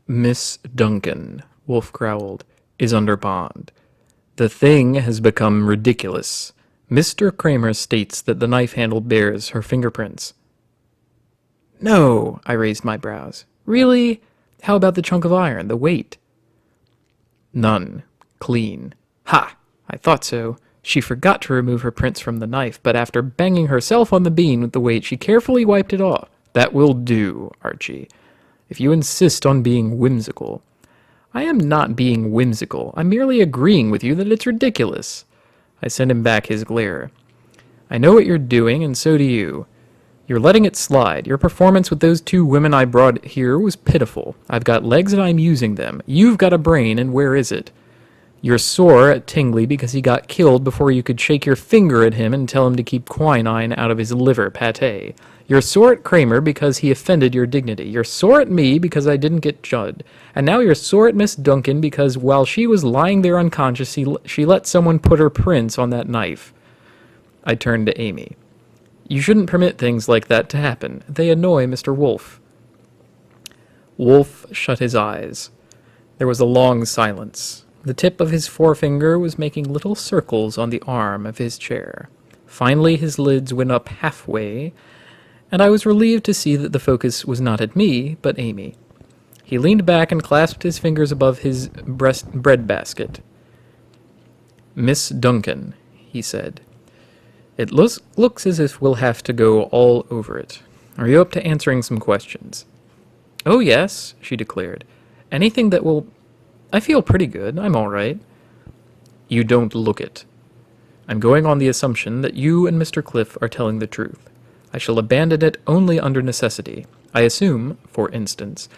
Miss Duncan, Wolf growled, is under bond. The thing has become ridiculous. Mr. Kramer states that the knife handle bears her fingerprints. No, I raised my brows. Really? How about the chunk of iron, the weight? None. Clean. Ha! I thought so. She forgot to remove her prints from the knife, but after banging herself on the bean with the weight, she carefully wiped it off. That will do, Archie. If you insist on being whimsical. I am not being whimsical. I'm merely agreeing with you that it's ridiculous. I sent him back his glare. I know what you're doing, and so do you. You're letting it slide. Your performance with those two women I brought here was pitiful. I've got legs and I'm using them. You've got a brain, and where is it? You're sore at Tingley because he got killed before you could shake your finger at him and tell him to keep quinine out of his liver pate. You're sore at Kramer because he offended your dignity. You're sore at me because I didn't get Judd. And now you're sore at Miss Duncan because while she was lying there unconscious, she let someone put her prints on that knife. I turned to Amy. You shouldn't permit things like that to happen. They annoy Mr. Wolf. Wolf shut his eyes. There was a long silence. The tip of his forefinger was making little circles on the arm of his chair. Finally his lids went up halfway, and I was relieved to see that the focus was not at me, but Amy. He leaned back and clasped his fingers above his bread-basket. Miss Duncan, he said. It looks as if we'll have to go all over it. Are you up to answering some questions? Oh, yes, she declared. Anything that will... I feel pretty good. I'm all right. You don't look it. I'm going on the assumption that you and Mr. Cliff are telling the truth. I shall abandon it only under necessity. I assume, for instance,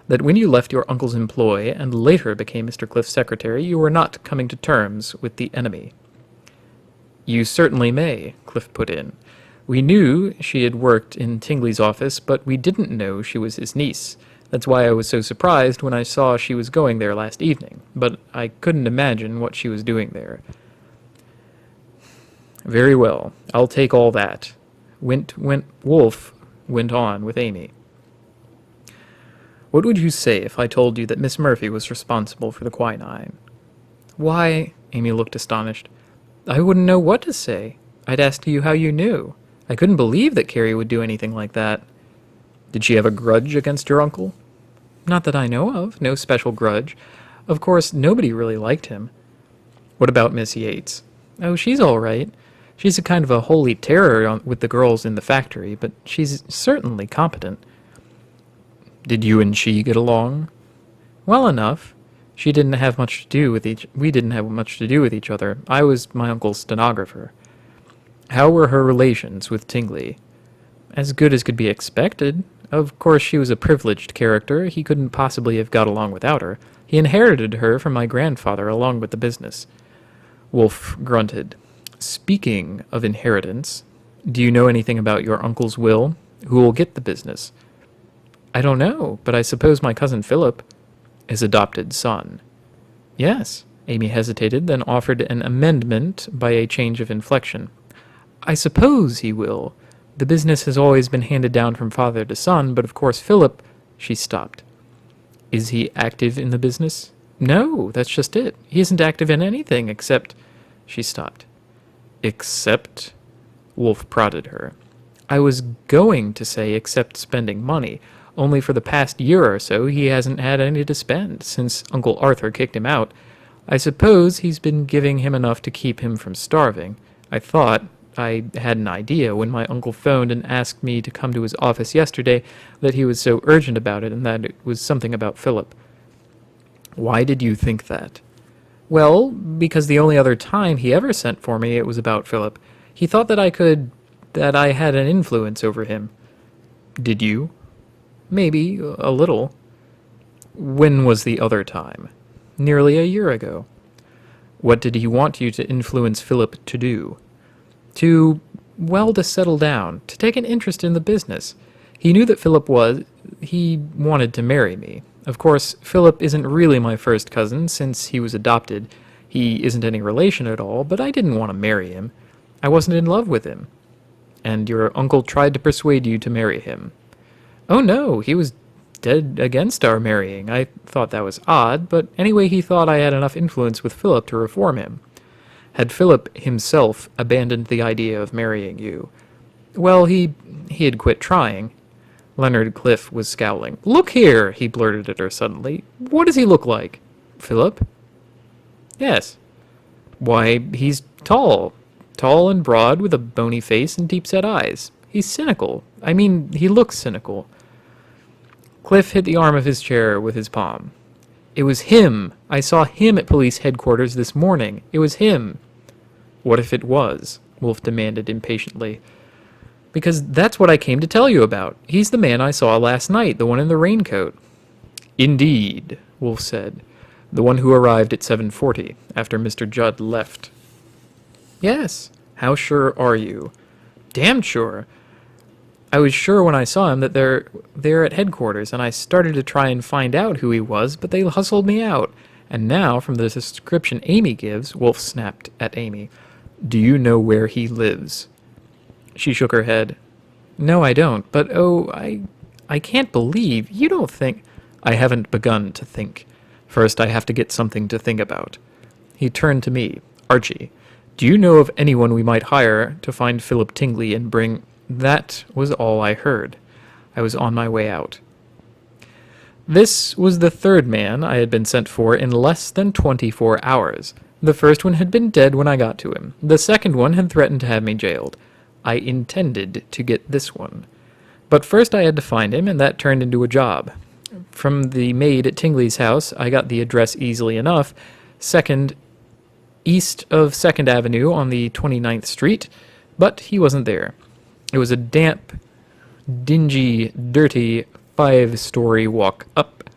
that when you left your uncle's employ and later became Mr. Cliff's secretary, you were not coming to terms with the enemy. You certainly may, Cliff put in. We knew she had worked in Tingley's office, but we didn't know she was his niece. That's why I was so surprised when I saw she was going there last evening, but I couldn't imagine what she was doing there. Very well, I'll take all that. Wolf went on with Amy. What would you say if I told you that Miss Murphy was responsible for the quinine? Why, Amy looked astonished. I wouldn't know what to say. I'd ask you how you knew. I couldn't believe that Carrie would do anything like that. Did she have a grudge against your uncle? Not that I know of. No special grudge. Of course, nobody really liked him. What about Miss Yates? Oh, she's all right. She's a kind of a holy terror with the girls in the factory, but she's certainly competent. Did you and she get along? Well enough. We didn't have much to do with each other. I was my uncle's stenographer. How were her relations with Tingley? As good as could be expected. Of course, she was a privileged character. He couldn't possibly have got along without her. He inherited her from my grandfather along with the business. Wolf grunted. Speaking of inheritance, do you know anything about your uncle's will? Who will get the business? I don't know, but I suppose my cousin Philip... His adopted son. Yes, Amy hesitated, then offered an amendment by a change of inflection. I suppose he will. The business has always been handed down from father to son, but of course Philip... She stopped. Is he active in the business? No, that's just it. He isn't active in anything except... She stopped. Except? Wolf prodded her. I was going to say except spending money. Only for the past year or so he hasn't had any to spend, since Uncle Arthur kicked him out. I suppose he's been giving him enough to keep him from starving. I had an idea when my uncle phoned and asked me to come to his office yesterday that he was so urgent about it and that it was something about Philip. Why did you think that? Well, because the only other time he ever sent for me it was about Philip. He thought that I had an influence over him. Did you? Maybe, a little. When was the other time? Nearly a year ago. What did he want you to influence Philip to do? To settle down, to take an interest in the business. He knew that he wanted to marry me. Of course, Philip isn't really my first cousin, since he was adopted. He isn't any relation at all, but I didn't want to marry him. I wasn't in love with him. And your uncle tried to persuade you to marry him. Oh no, he was dead against our marrying. I thought that was odd, but anyway he thought I had enough influence with Philip to reform him. Had Philip himself abandoned the idea of marrying you? Well, he had quit trying. Leonard Cliff was scowling. Look here, he blurted at her suddenly. What does he look like? Philip? Yes. Why, he's tall. Tall and broad, with a bony face and deep-set eyes. He's cynical. I mean, he looks cynical. Cliff hit the arm of his chair with his palm. It was him. I saw him at police headquarters this morning. It was him. What if it was? Wolf demanded impatiently. Because that's what I came to tell you about. He's the man I saw last night, the one in the raincoat. Indeed, Wolf said. The one who arrived at 7:40, after Mr. Judd left. Yes. How sure are you? Damn sure. I was sure when I saw him that they're at headquarters, and I started to try and find out who he was, but they hustled me out. And now, from the description Amy gives, Wolf snapped at Amy. Do you know where he lives? She shook her head. No, I don't, but I can't believe you don't think... I haven't begun to think. First, I have to get something to think about. He turned to me. Archie, do you know of anyone we might hire to find Philip Tingley and bring... That was all I heard. I was on my way out. This was the third man I had been sent for in less than 24 hours. The first one had been dead when I got to him. The second one had threatened to have me jailed. I intended to get this one. But first I had to find him, and that turned into a job. From the maid at Tingley's house, I got the address easily enough. East of 2nd Avenue on the 29th Street, but he wasn't there. It was a damp, dingy, dirty 5-story walk up.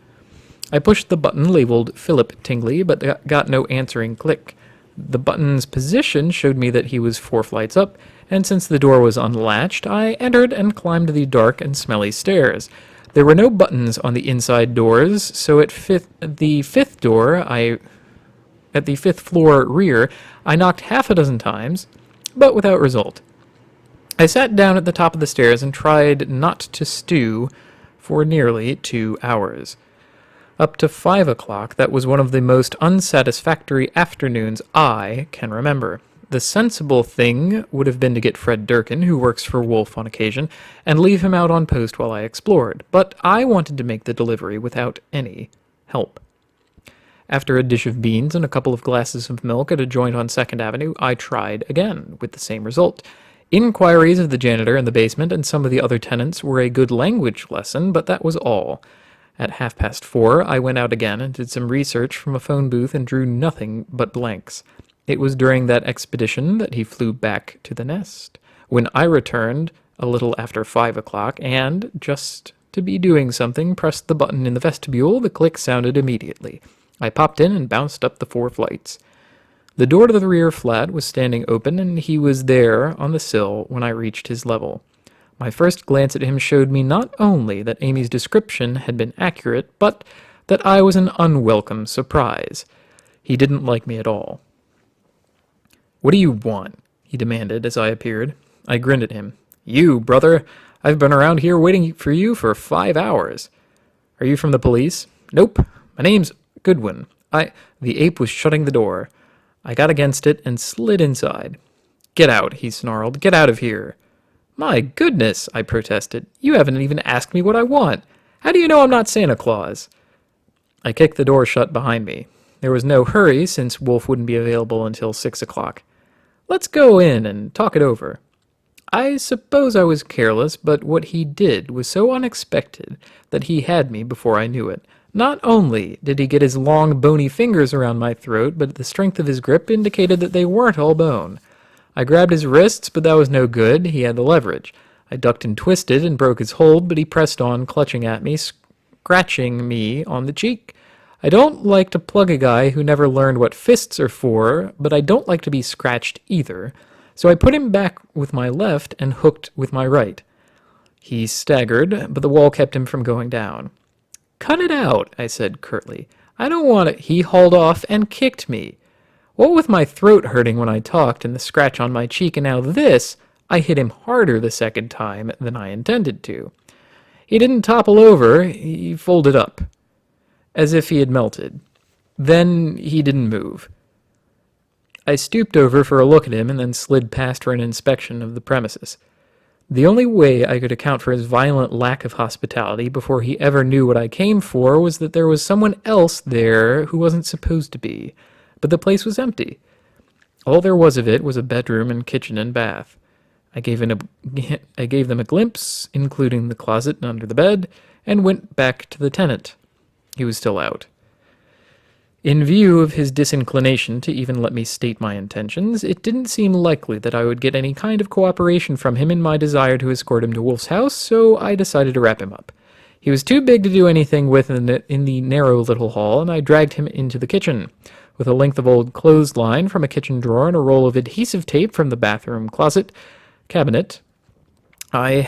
I pushed the button labeled Philip Tingley, but got no answering click. The button's position showed me that he was 4 flights up, and since the door was unlatched, I entered and climbed the dark and smelly stairs. There were no buttons on the inside doors, so at the fifth floor rear, I knocked half a dozen times, but without result. I sat down at the top of the stairs and tried not to stew for nearly 2 hours. Up to 5 o'clock, that was one of the most unsatisfactory afternoons I can remember. The sensible thing would have been to get Fred Durkin, who works for Wolf on occasion, and leave him out on post while I explored, but I wanted to make the delivery without any help. After a dish of beans and a couple of glasses of milk at a joint on 2nd Avenue, I tried again, with the same result. Inquiries of the janitor in the basement and some of the other tenants were a good language lesson, but that was all. At 4:30, I went out again and did some research from a phone booth and drew nothing but blanks. It was during that expedition that he flew back to the nest. When I returned, a little after 5 o'clock, and, just to be doing something, pressed the button in the vestibule, the click sounded immediately. I popped in and bounced up the 4 flights. The door to the rear flat was standing open, and he was there on the sill when I reached his level. My first glance at him showed me not only that Amy's description had been accurate, but that I was an unwelcome surprise. He didn't like me at all. "What do you want?" he demanded as I appeared. I grinned at him. "You, brother. I've been around here waiting for you for 5 hours. Are you from the police?" "Nope. My name's Goodwin. The ape was shutting the door. I got against it and slid inside." "Get out," he snarled. "Get out of here." "My goodness," I protested. "You haven't even asked me what I want. How do you know I'm not Santa Claus?" I kicked the door shut behind me. There was no hurry, since Wolf wouldn't be available until 6 o'clock. "Let's go in and talk it over." I suppose I was careless, but what he did was so unexpected that he had me before I knew it. Not only did he get his long, bony fingers around my throat, but the strength of his grip indicated that they weren't all bone. I grabbed his wrists, but that was no good. He had the leverage. I ducked and twisted and broke his hold, but he pressed on, clutching at me, scratching me on the cheek. I don't like to plug a guy who never learned what fists are for, but I don't like to be scratched either. So I put him back with my left and hooked with my right. He staggered, but the wall kept him from going down. "Cut it out," I said curtly. "I don't want it." He hauled off and kicked me. What with my throat hurting when I talked and the scratch on my cheek, and now this, I hit him harder the second time than I intended to. He didn't topple over, he folded up, as if he had melted. Then he didn't move. I stooped over for a look at him and then slid past for an inspection of the premises. The only way I could account for his violent lack of hospitality before he ever knew what I came for was that there was someone else there who wasn't supposed to be, but the place was empty. All there was of it was a bedroom and kitchen and bath. I gave them a glimpse, including the closet and under the bed, and went back to the tenant. He was still out. In view of his disinclination to even let me state my intentions, it didn't seem likely that I would get any kind of cooperation from him in my desire to escort him to Wolf's house, so I decided to wrap him up. He was too big to do anything with in the narrow little hall, and I dragged him into the kitchen. With a length of old clothesline from a kitchen drawer and a roll of adhesive tape from the bathroom closet cabinet, I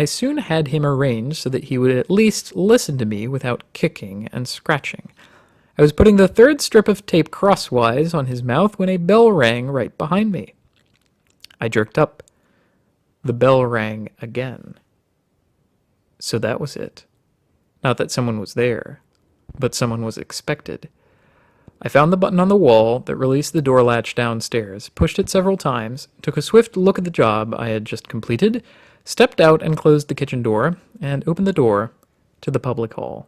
soon had him arranged so that he would at least listen to me without kicking and scratching. I was putting the third strip of tape crosswise on his mouth when a bell rang right behind me. I jerked up. The bell rang again. So that was it. Not that someone was there, but someone was expected. I found the button on the wall that released the door latch downstairs, pushed it several times, took a swift look at the job I had just completed, stepped out and closed the kitchen door, and opened the door to the public hall.